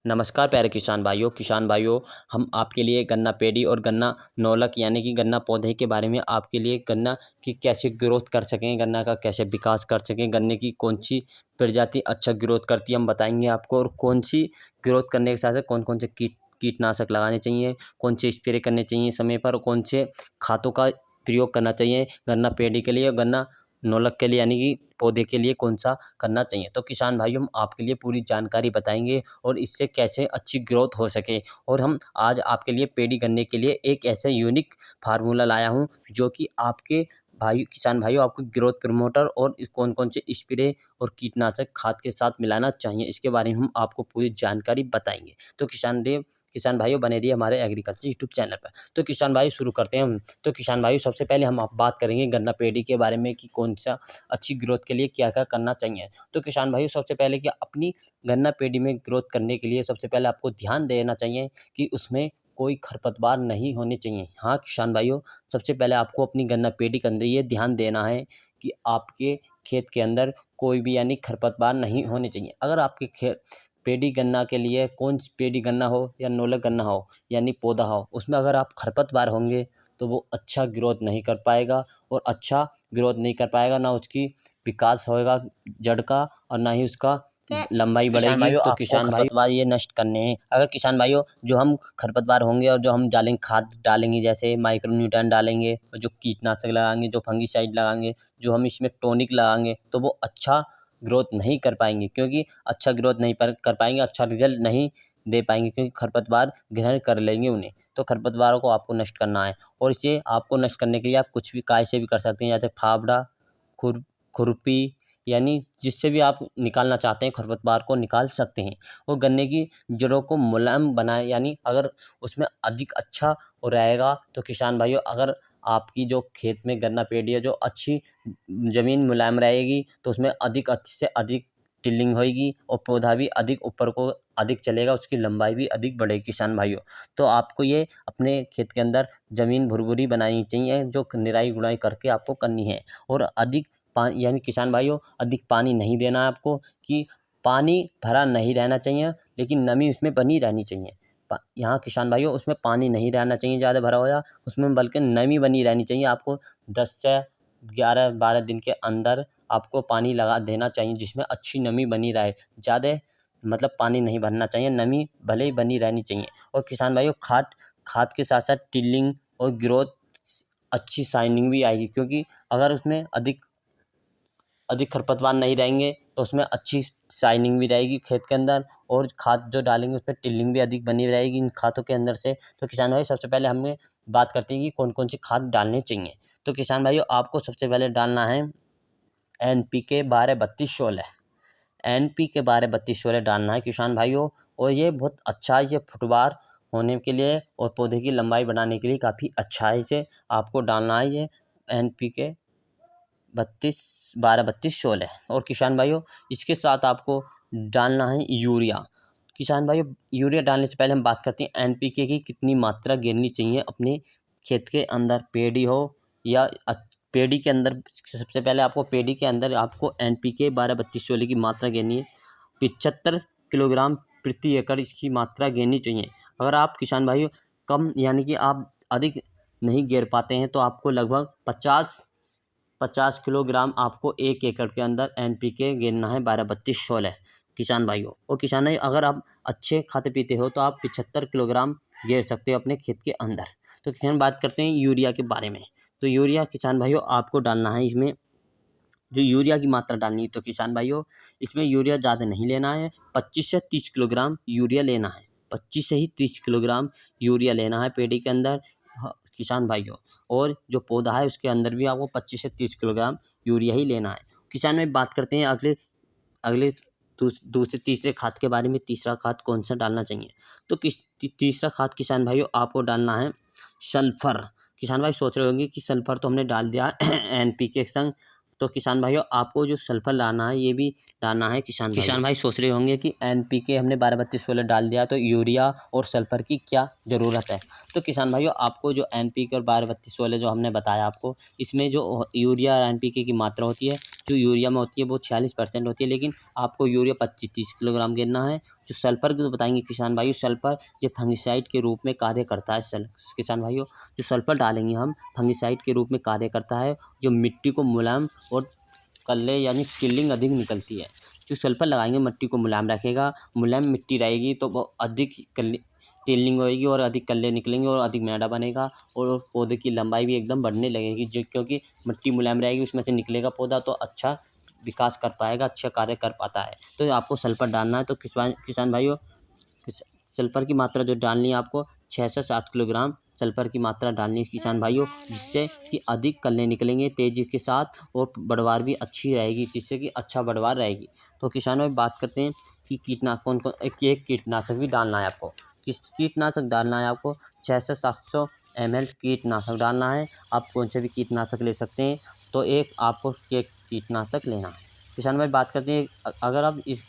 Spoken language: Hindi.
नमस्कार प्यारे किसान भाइयों, हम आपके लिए गन्ना पेडी और गन्ना नौलक यानी कि गन्ना पौधे के बारे में आपके लिए गन्ना की कैसे ग्रोथ कर सकें, गन्ना का कैसे विकास कर सकें, गन्ने की कौन-सी प्रजाति अच्छा ग्रोथ करती है हम बताएँगे आपको और कौन-सी ग्रोथ करने के साथ-साथ कौन-कौन से कीटनाशक लगाने चाहिए, कौन से स्प्रे करने चाहिए समय पर, कौन से खादों का प्रयोग करना चाहिए गन्ना पेडी के लिए और गन्ना नौलक के लिए यानी कि पौधे के लिए कौन-सा करना चाहिए। तो किसान भाइयों हम आपके लिए पूरी जानकारी बताएँगे और इससे कैसे अच्छी ग्रोथ हो सके और हम आज आपके लिए पेडी गन्ने के लिए एक ऐसा यूनिक फार्मूला लाया हूँ जो कि आपके किसान भाइयों आपको ग्रोथ प्रमोटर और कौन-कौन से स्प्रे और कीटनाशक खाद के साथ मिलाना चाहिए, इसके बारे में हम आपको पूरी जानकारी बताएँगे। तो किसान भाइयों बने रहिए हमारे एग्रीकल्चर यूट्यूब चैनल पर। तो किसान भाई शुरू करते हैं हम। तो किसान भाइयों सबसे पहले हम आप बात करेंगे गन्ना पेडी के बारे में कि कौन-सा अच्छी ग्रोथ के लिए क्या-क्या करना चाहिए। तो किसान भाइयों सबसे पहले कि अपनी गन्ना पेडी में ग्रोथ करने के लिए सबसे पहले आपको ध्यान देना चाहिए कि उसमें कोई खरपतवार नहीं होने चाहिए। हाँ, किसान भाइयों सबसे पहले आपको अपनी गन्ना पेडी के अंदर ये ध्यान देना है कि आपके खेत के अंदर कोई भी यानी खरपतवार नहीं होने चाहिए। अगर आपके पेडी गन्ना के लिए कौन सी पेडी गन्ना हो या नौलक गन्ना हो यानी पौधा हो, उसमें अगर आप खरपतवार होंगे तो वो अच्छा ग्रोथ नहीं कर पाएगा और अच्छा ग्रोथ नहीं कर पाएगा, ना उसकी विकास होएगा जड़ का और ना ही उसका लंबाई बढ़ेगी। तो किसान खरपतवार ये नष्ट करने हैं। अगर किसान भाइयों जो हम खरपतवार होंगे और जो हम डालेंगे खाद डालेंगे जैसे माइक्रो न्यूट्रन डालेंगे और जो कीटनाशक लगाएंगे, जो फंगिसाइड लगाएंगे, जो हम इसमें टॉनिक लगाएंगे तो वो अच्छा ग्रोथ नहीं कर पाएंगे क्योंकि अच्छा ग्रोथ नहीं कर पाएंगे, अच्छा रिजल्ट नहीं दे पाएंगे क्योंकि खरपतवार ग्रहण कर लेंगे उन्हें। तो खरपतवारों को आपको नष्ट करना है और इसे आपको नष्ट करने के लिए आप कुछ भी काय से भी कर सकते हैं, जैसे फावड़ा, खुरपी यानी जिससे भी आप निकालना चाहते हैं खरपतवार को निकाल सकते हैं। और गन्ने की जड़ों को मुलायम बनाए यानी अगर उसमें अधिक अच्छा रहेगा तो किसान भाइयों अगर आपकी जो खेत में गन्ना पेडी है जो अच्छी ज़मीन मुलायम रहेगी तो उसमें अधिक अच्छे से अधिक टिल्लिंग होएगी और पौधा भी अधिक ऊपर को अधिक चलेगा, उसकी लंबाई भी अधिक बढ़ेगी किसान भाइयों। तो आपको ये अपने खेत के अंदर ज़मीन भुरभुरी बनानी चाहिए जो निराई-गुड़ाई करके आपको करनी है और अधिक यानी किसान भाइयों अधिक पानी नहीं देना है आपको कि पानी भरा नहीं रहना चाहिए लेकिन नमी उसमें बनी रहनी चाहिए। यहाँ किसान भाइयों उसमें पानी नहीं रहना चाहिए ज़्यादा भरा हुआ, उसमें बल्कि नमी बनी रहनी चाहिए। आपको 10 से 11-12 दिन के अंदर आपको पानी लगा देना चाहिए जिसमें अच्छी नमी बनी रहे। ज़्यादा मतलब पानी नहीं भरना चाहिए, नमी भले ही बनी रहनी चाहिए। और किसान भाइयों खाद के साथ-साथ टिल्लिंग और ग्रोथ अच्छी शाइनिंग भी आएगी क्योंकि अगर उसमें अधिक खरपतवार नहीं रहेंगे तो उसमें अच्छी शाइनिंग भी रहेगी खेत के अंदर और खाद जो डालेंगे उसमें टिल्लिंग भी अधिक बनी रहेगी इन खादों के अंदर से। तो किसान भाई सबसे पहले हमें बात करते हैं कि कौन-कौन सी खाद डालनी चाहिए। तो किसान भाइयों आपको सबसे पहले डालना है NPK 12-32-16। NPK 12-32-16 डालना है किसान भाइयों और ये बहुत अच्छा है, ये फुटवार होने के लिए और पौधे की लंबाई बढ़ाने के लिए काफ़ी अच्छा है, इसे आपको डालना है ये NPK 12-32-16। और किसान भाइयों इसके साथ आपको डालना है यूरिया। किसान भाइयों यूरिया डालने से पहले हम बात करते हैं NPK की कितनी मात्रा गिरनी चाहिए अपने खेत के अंदर, पेडी हो या पेडी के अंदर। सबसे पहले आपको पेडी के अंदर आपको NPK 12-32-16 की मात्रा गिरनी है 75 किलोग्राम प्रति एकड़ इसकी मात्रा गिरनी चाहिए। अगर आप किसान भाइयों कम यानी कि आप अधिक नहीं गिर पाते हैं तो आपको लगभग 50 किलोग्राम आपको 1 एकड़ के अंदर NPK गिरना है 12-32-16 किसान भाइयों। और किसान भाई अगर आप अच्छे खाते पीते हो तो आप 75 किलोग्राम गिर सकते हो अपने खेत के अंदर। तो किसान बात करते हैं यूरिया के बारे में। तो यूरिया किसान भाइयों आपको डालना है इसमें जो यूरिया की मात्रा डालनी है तो किसान भाइयों इसमें यूरिया ज़्यादा नहीं लेना है, 25 से 30 किलोग्राम यूरिया लेना है। 25 से ही 30 किलोग्राम यूरिया लेना है पेडी के अंदर किसान भाइयों। और जो पौधा है उसके अंदर भी आपको 25 से 30 किलोग्राम यूरिया ही लेना है। किसान में बात करते हैं अगले दूसरे तीसरे खाद के बारे में। तीसरा खाद कौन सा डालना चाहिए तो तीसरा खाद किसान भाइयों आपको डालना है सल्फर। किसान भाई सोच रहे होंगे कि सल्फर तो हमने डाल दिया NPK के संग, तो किसान भाइयों आपको जो सल्फर लाना है ये भी डालना है। किसान भाई सोच रहे होंगे कि NPK हमने 12-32-16 डाल दिया तो यूरिया और सल्फर की क्या ज़रूरत है। तो किसान भाइयों आपको जो NPK और 12-32-16 जो हमने बताया आपको, इसमें जो यूरिया और NPK की मात्रा होती है, जो यूरिया में होती है वो 46% होती है, लेकिन आपको यूरिया 25-30 किलोग्राम गिनना है। जो सल्फर की तो बताएंगे किसान भाइयों, सल्फर जो फंगिसाइड के रूप में कार्य करता है। किसान भाइयों जो सल्फर डालेंगे हम फंगिसाइड के रूप में कार्य करता है, जो मिट्टी को मुलायम और कल्ले यानी टिल्लिंग अधिक निकलती है। जो सल्फर लगाएंगे मिट्टी को मुलायम रखेगा, मुलायम मिट्टी रहेगी तो वो अधिक टिल्लिंग होएगी और अधिक कल्ले निकलेंगे और अधिक मैदा बनेगा और पौधे की लंबाई भी एकदम बढ़ने लगेगी, जो क्योंकि मिट्टी मुलायम रहेगी उसमें से निकलेगा पौधा तो अच्छा विकास कर पाएगा, अच्छा कार्य कर पाता है। तो आपको सल्फर डालना है। तो किसान भाइयों सल्फर की मात्रा जो डालनी है आपको 6 से 7 किलोग्राम सल्फर की मात्रा डालनी है किसान भाइयों, जिससे कि अधिक कल्ले निकलेंगे तेजी के साथ और बढ़वार भी अच्छी रहेगी, जिससे कि अच्छा बढ़वार रहेगी। तो किसानों में बात करते हैं कि कीटनाशक कौन कौन एक कीटनाशक भी डालना है आपको। किस कीटनाशक डालना है आपको 6 से 700 ml कीटनाशक डालना है। आप कौन से भी कीटनाशक ले सकते हैं, तो एक आपको एक कीटनाशक लेना है। किसान भाई बात करते हैं अगर आप इस